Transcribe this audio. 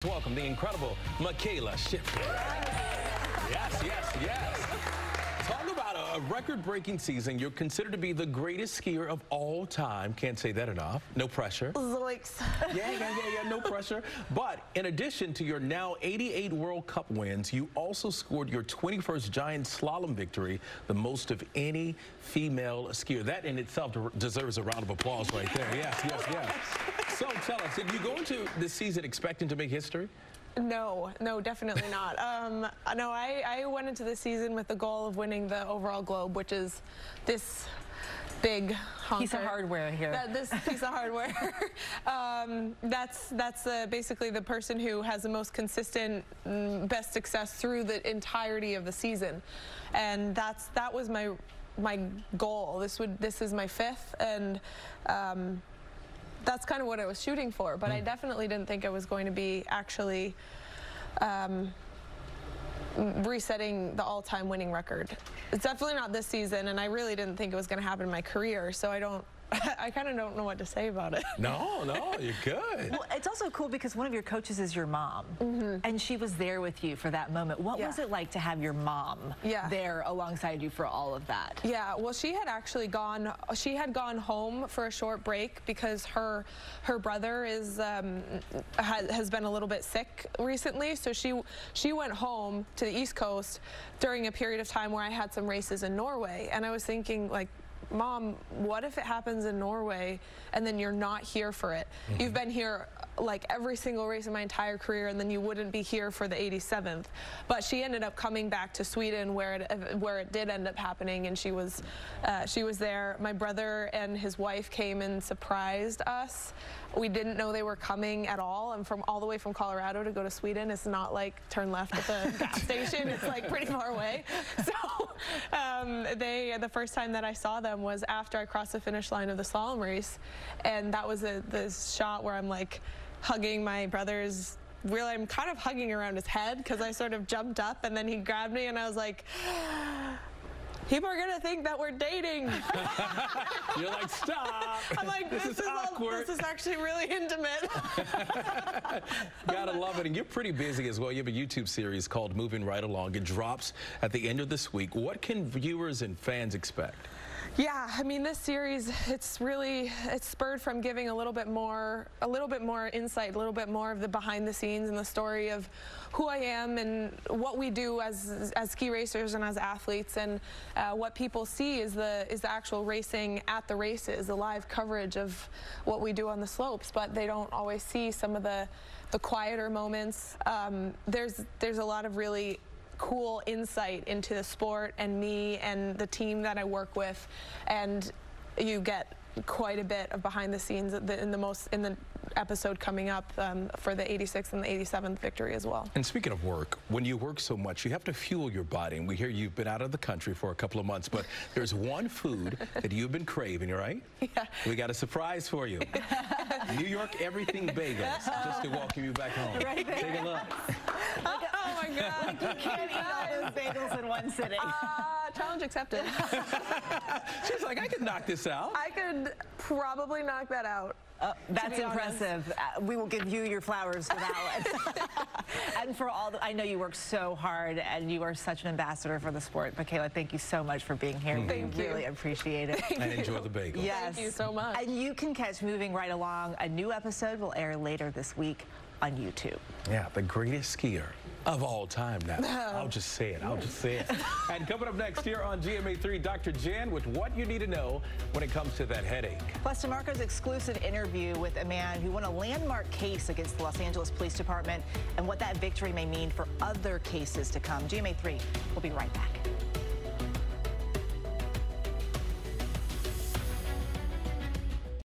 Welcome the incredible Mikaela Shiffrin. Yes, yes, yes. Talk about a record-breaking season. You're considered to be the greatest skier of all time. Can't say that enough. No pressure. Zoinks. Yeah, no pressure. But in addition to your now 88 World Cup wins, you also scored your 21st giant slalom victory, the most of any female skier. That in itself deserves a round of applause right there. Yes, yes, yes. So tell us, did you go into this season expecting to make history? No, definitely not. No, I went into this season with the goal of winning the overall globe, which is this big honker. Piece of hardware here. This piece of hardware. That's basically the person who has the most consistent, best success through the entirety of the season, and that was my goal. This is my fifth, and that's kind of what I was shooting for, but I definitely didn't think I was going to be actually resetting the all-time winning record. It's definitely not this season, and I really didn't think it was going to happen in my career, so I kind of don't know what to say about it. No, you're good. Well, it's also cool because one of your coaches is your mom, and she was there with you for that moment. What was it like to have your mom there alongside you for all of that? Yeah, well, she had actually gone home for a short break because her brother has been a little bit sick recently, so she went home to the East Coast during a period of time where I had some races in Norway, and I was thinking, like, Mom, what if it happens in Norway and then you're not here for it? You've been here like every single race in my entire career, and then you wouldn't be here for the 87th. But she ended up coming back to Sweden where it did end up happening, and she was there. My brother and his wife came and surprised us. We didn't know they were coming at all, and all the way from Colorado to go to Sweden, it's not like turn left at the gas station. It's like pretty far away. So the first time that I saw them was after I crossed the finish line of the slalom race, and that was the shot where I'm like hugging my brother's. Really, I'm kind of hugging around his head because I sort of jumped up and then he grabbed me, and I was like, people are gonna think that we're dating. You're like, stop. I'm like, this is awkward. This is actually really intimate. Gotta love it. And you're pretty busy as well. You have a YouTube series called Moving Right Along. It drops at the end of this week. What can viewers and fans expect? Yeah, I mean, this series, it's spurred from giving a little bit more insight, a little bit more of the behind the scenes and the story of who I am and what we do as ski racers and as athletes, and what people see is the actual racing at the races, the live coverage of what we do on the slopes, but they don't always see some of the quieter moments. There's a lot of really cool insight into the sport and me and the team that I work with, and you get quite a bit of behind the scenes in the episode coming up for the 86th and the 87th victory as well. And speaking of work, when you work so much, you have to fuel your body. And we hear you've been out of the country for a couple of months, but there's one food that you've been craving, right? Yeah. We got a surprise for you. New York Everything Bagels, just to welcome you back home. Right there. Take a look. Oh my God. Like you can't eat all those bagels in one sitting. Challenge accepted. She's like, I could knock this out. I could probably knock that out. That's impressive. We will give you your flowers for that one. And for all I know you work so hard, and you are such an ambassador for the sport. Mikaela, thank you so much for being here. Thank you. Really appreciate it. And enjoy the bagel. Yes. Thank you so much. And you can catch Moving Right Along. A new episode will air later this week on YouTube. Yeah, the greatest skier of all time now. I'll just say it. And coming up next here on GMA3, Dr. Jan with what you need to know when it comes to that headache. Plus, DeMarco's exclusive interview with a man who won a landmark case against the Los Angeles Police Department and what that victory may mean for other cases to come. GMA3, we'll be right back.